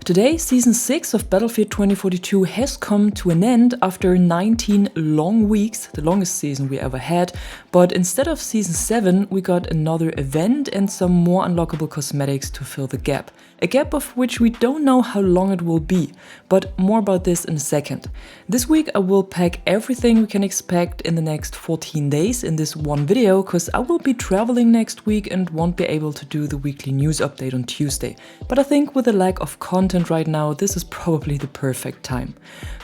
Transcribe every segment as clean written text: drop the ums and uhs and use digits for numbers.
Today, Season 6 of Battlefield 2042 has come to an end after 19 long weeks, the longest season we ever had, but instead of Season 7 we got another event and some more unlockable cosmetics to fill the gap. A gap of which we don't know how long it will be, but more about this in a second. This week I will pack everything we can expect in the next 14 days in this one video, cause I will be traveling next week and won't be able to do the weekly news update on Tuesday. But I think with the lack of content right now, this is probably the perfect time.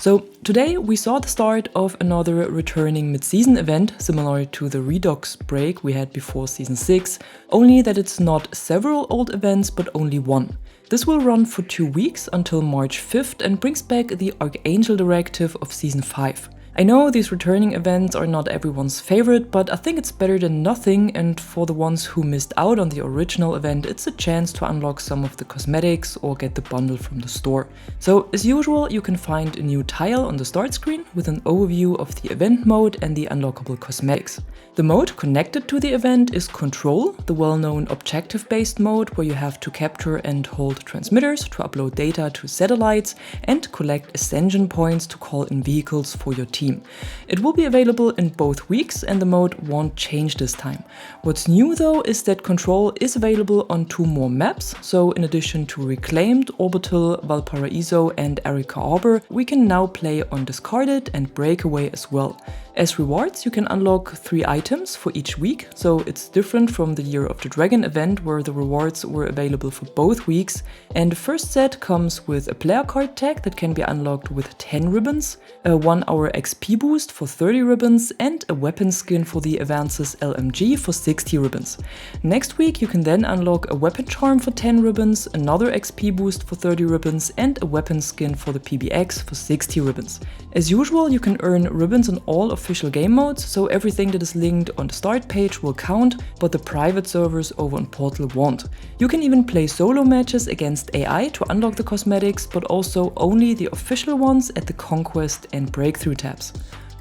So today we saw the start of another returning mid-season event, similar to the Redux break we had before Season 6, only that it's not several old events but only one. This will run for 2 weeks until March 5th and brings back the Arkangel Directive of Season 5. I know these returning events are not everyone's favorite, but I think it's better than nothing, and for the ones who missed out on the original event, it's a chance to unlock some of the cosmetics or get the bundle from the store. So as usual, you can find a new tile on the start screen with an overview of the event mode and the unlockable cosmetics. The mode connected to the event is Control, the well-known objective-based mode where you have to capture and hold transmitters to upload data to satellites and collect ascension points to call in vehicles for your team. It will be available in both weeks and the mode won't change this time. What's new though is that Control is available on 2 more maps, so in addition to Reclaimed, Orbital, Valparaiso and Arica Arbor, we can now play on Discarded and Breakaway as well. As rewards, you can unlock 3 items for each week, so it's different from the Year of the Dragon event where the rewards were available for both weeks. And the first set comes with a player card tag that can be unlocked with 10 ribbons, a 1 hour XP boost for 30 ribbons, and a weapon skin for the Avances LMG for 60 ribbons. Next week you can then unlock a weapon charm for 10 ribbons, another XP boost for 30 ribbons, and a weapon skin for the PBX for 60 ribbons. As usual, you can earn ribbons on all official game modes, so everything that is linked on the start page will count, but the private servers over on Portal won't. You can even play solo matches against AI to unlock the cosmetics, but also only the official ones at the Conquest and Breakthrough tabs.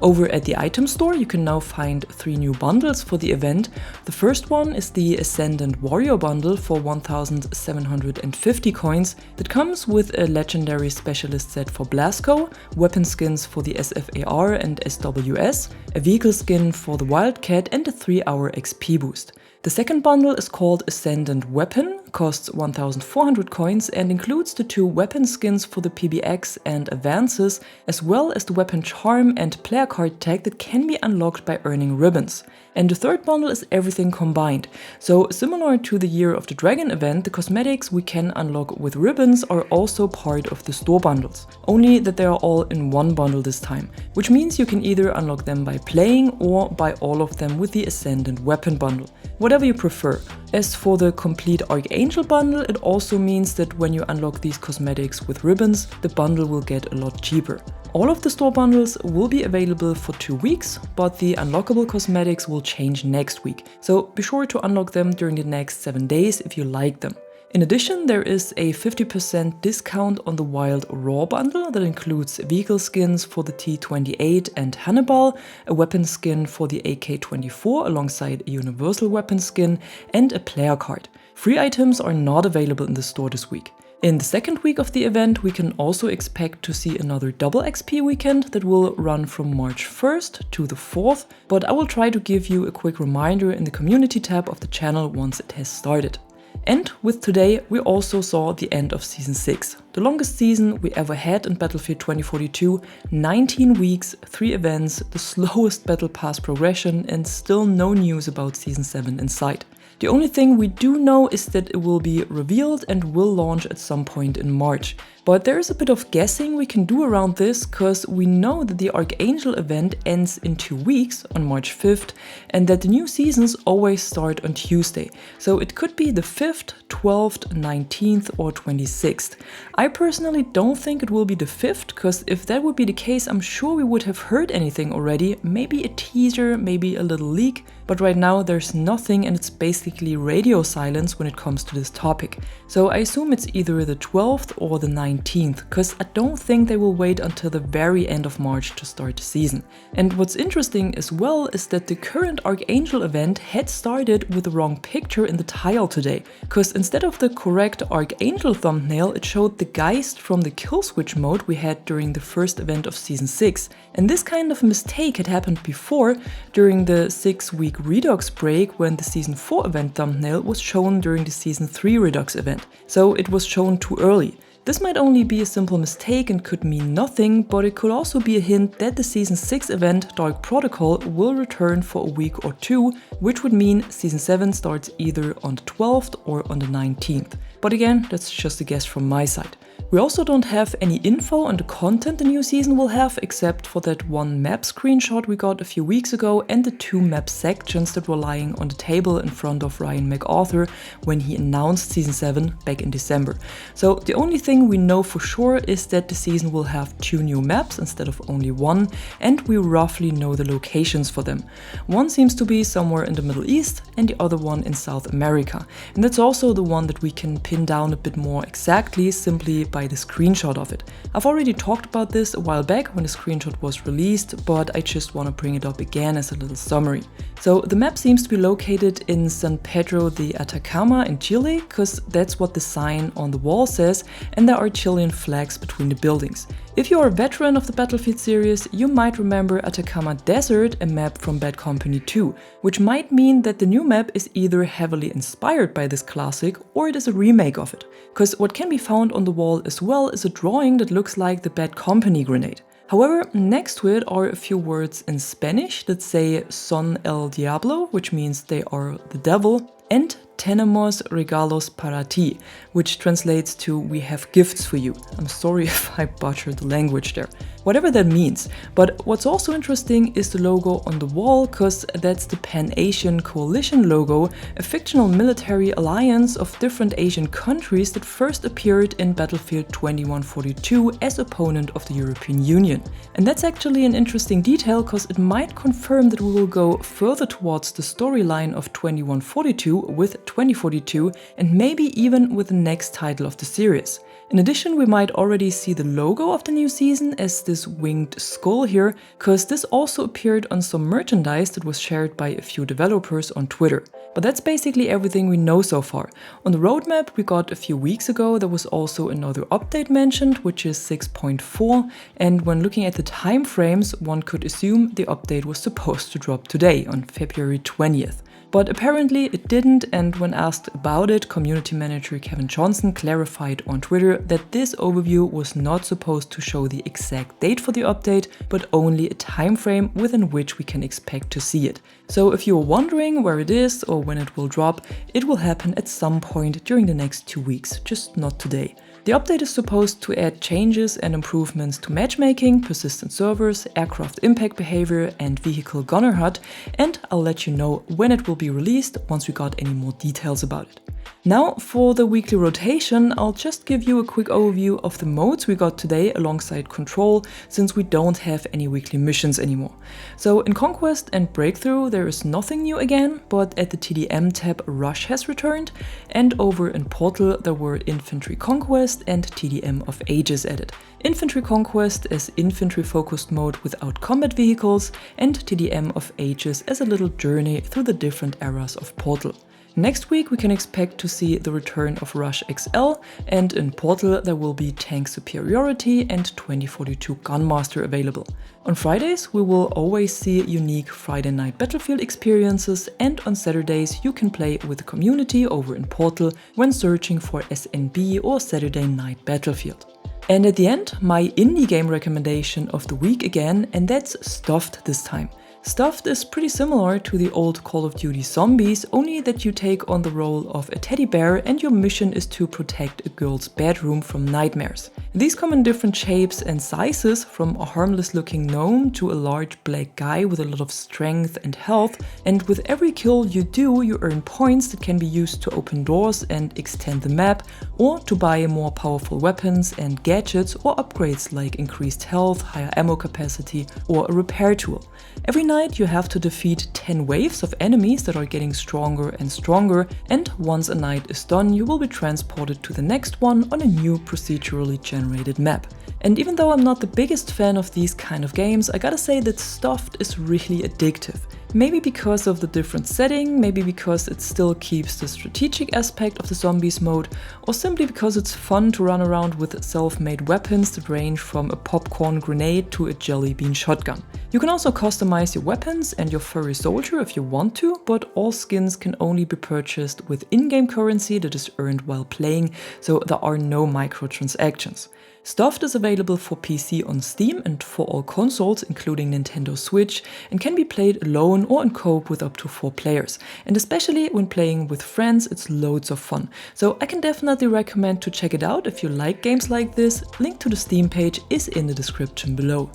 Over at the item store, you can now find 3 new bundles for the event. The first one is the Ascendant Warrior bundle for 1750 coins that comes with a legendary specialist set for Blasco, weapon skins for the SFAR and SWS, a vehicle skin for the Wildcat and a 3-hour XP boost. The second bundle is called Ascendant Weapon, costs 1400 coins and includes the 2 weapon skins for the PBX and Avances, as well as the weapon charm and player card tag that can be unlocked by earning ribbons. And the third bundle is everything combined. So similar to the Year of the Dragon event, the cosmetics we can unlock with ribbons are also part of the store bundles, only that they are all in one bundle this time, which means you can either unlock them by playing or buy all of them with the Ascendant Weapon bundle, whatever you prefer. As for the complete Arkangel bundle, it also means that when you unlock these cosmetics with ribbons, the bundle will get a lot cheaper. All of the store bundles will be available for 2 weeks, but the unlockable cosmetics will change next week, so be sure to unlock them during the next 7 days if you like them. In addition, there is a 50% discount on the Wild Raw bundle that includes vehicle skins for the T-28 and Hannibal, a weapon skin for the AK-24 alongside a universal weapon skin, and a player card. Free items are not available in the store this week. In the second week of the event, we can also expect to see another double XP weekend that will run from March 1st to the 4th, but I will try to give you a quick reminder in the community tab of the channel once it has started. And with today, we also saw the end of Season 6, the longest season we ever had in Battlefield 2042, 19 weeks, 3 events, the slowest battle pass progression, and still no news about Season 7 in sight. The only thing we do know is that it will be revealed and will launch at some point in March. But there is a bit of guessing we can do around this, cause we know that the Arkangel event ends in 2 weeks on March 5th and that the new seasons always start on Tuesday. So it could be the 5th, 12th, 19th or 26th. I personally don't think it will be the 5th, cause if that would be the case, I'm sure we would have heard anything already, maybe a teaser, maybe a little leak, but right now there's nothing and it's basically weekly radio silence when it comes to this topic. So I assume it's either the 12th or the 19th, because I don't think they will wait until the very end of March to start the season. And what's interesting as well is that the current Arkangel event had started with the wrong picture in the tile today, because instead of the correct Arkangel thumbnail, it showed the Geist from the kill switch mode we had during the first event of Season 6. And this kind of mistake had happened before during the 6-week Redux break, when the Season 4 event thumbnail was shown during the Season 3 Redux event. So it was shown too early. This might only be a simple mistake and could mean nothing, but it could also be a hint that the Season 6 event, Dark Protocol, will return for a week or two, which would mean Season 7 starts either on the 12th or on the 19th. But again, that's just a guess from my side. We also don't have any info on the content the new season will have, except for that one map screenshot we got a few weeks ago and the 2 map sections that were lying on the table in front of Ryan MacArthur when he announced Season 7 back in December. So the only thing we know for sure is that the season will have 2 new maps instead of only 1, and we roughly know the locations for them. One seems to be somewhere in the Middle East and the other one in South America. And that's also the one that we can pin down a bit more exactly simply by the screenshot of it. I've already talked about this a while back when the screenshot was released, but I just want to bring it up again as a little summary. So the map seems to be located in San Pedro de Atacama in Chile, because that's what the sign on the wall says, and there are Chilean flags between the buildings. If you are a veteran of the Battlefield series, you might remember Atacama Desert, a map from Bad Company 2, which might mean that the new map is either heavily inspired by this classic or it is a remake of it. Because what can be found on the wall as well is a drawing that looks like the Bad Company grenade. However, next to it are a few words in Spanish that say Son el Diablo, which means they are the devil, and Tenemos regalos para ti, which translates to we have gifts for you. I'm sorry if I butchered the language there. Whatever that means. But what's also interesting is the logo on the wall, because that's the Pan-Asian Coalition logo, a fictional military alliance of different Asian countries that first appeared in Battlefield 2142 as opponent of the European Union. And that's actually an interesting detail, because it might confirm that we will go further towards the storyline of 2142 with 2042, and maybe even with the next title of the series. In addition, we might already see the logo of the new season as this winged skull here, because this also appeared on some merchandise that was shared by a few developers on Twitter. But that's basically everything we know so far. On the roadmap we got a few weeks ago, there was also another update mentioned, which is 6.4, and when looking at the time frames, one could assume the update was supposed to drop today, on February 20th. But apparently it didn't, and when asked about it, community manager Kevin Johnson clarified on Twitter that this overview was not supposed to show the exact date for the update, but only a time frame within which we can expect to see it. So if you're wondering where it is or when it will drop, it will happen at some point during the next 2 weeks, just not today. The update is supposed to add changes and improvements to matchmaking, persistent servers, aircraft impact behavior, and vehicle gunner HUD, and I'll let you know when it will be released once we got any more details about it. Now for the weekly rotation, I'll just give you a quick overview of the modes we got today alongside Control, since we don't have any weekly missions anymore. So in Conquest and Breakthrough there is nothing new again, but at the TDM tab Rush has returned, and over in Portal there were Infantry Conquest and TDM of Ages added. Infantry Conquest as infantry focused mode without combat vehicles, and TDM of Ages as a little journey through the different eras of Portal. Next week we can expect to see the return of Rush XL, and in Portal there will be Tank Superiority and 2042 Gunmaster available. On Fridays we will always see unique Friday night Battlefield experiences, and on Saturdays you can play with the community over in Portal when searching for SNB or Saturday Night Battlefield. And at the end, my indie game recommendation of the week again, and that's Stuffed this time. Stuffed is pretty similar to the old Call of Duty Zombies, only that you take on the role of a teddy bear and your mission is to protect a girl's bedroom from nightmares. These come in different shapes and sizes, from a harmless looking gnome to a large black guy with a lot of strength and health, and with every kill you do, you earn points that can be used to open doors and extend the map, or to buy more powerful weapons and gadgets or upgrades like increased health, higher ammo capacity, or a repair tool. Every night you have to defeat 10 waves of enemies that are getting stronger and stronger, and once a night is done, you will be transported to the next one on a new procedurally generated map. And even though I'm not the biggest fan of these kind of games, I gotta say that Stuffed is really addictive. Maybe because of the different setting, maybe because it still keeps the strategic aspect of the zombies mode, or simply because it's fun to run around with self-made weapons that range from a popcorn grenade to a jelly bean shotgun. You can also customize your weapons and your furry soldier if you want to, but all skins can only be purchased with in-game currency that is earned while playing, so there are no microtransactions. Stuffed is available for PC on Steam and for all consoles, including Nintendo Switch, and can be played alone or in co-op with up to 4 players. And especially when playing with friends, it's loads of fun. So I can definitely recommend to check it out if you like games like this. Link to the Steam page is in the description below.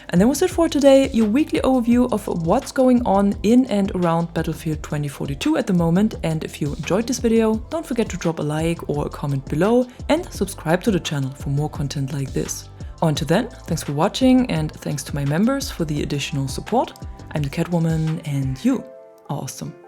And that was it for today, your weekly overview of what's going on in and around Battlefield 2042 at the moment. And if you enjoyed this video, don't forget to drop a like or a comment below and subscribe to the channel for more content like this. Until then, thanks for watching and thanks to my members for the additional support. I'm the Catwoman and you are awesome.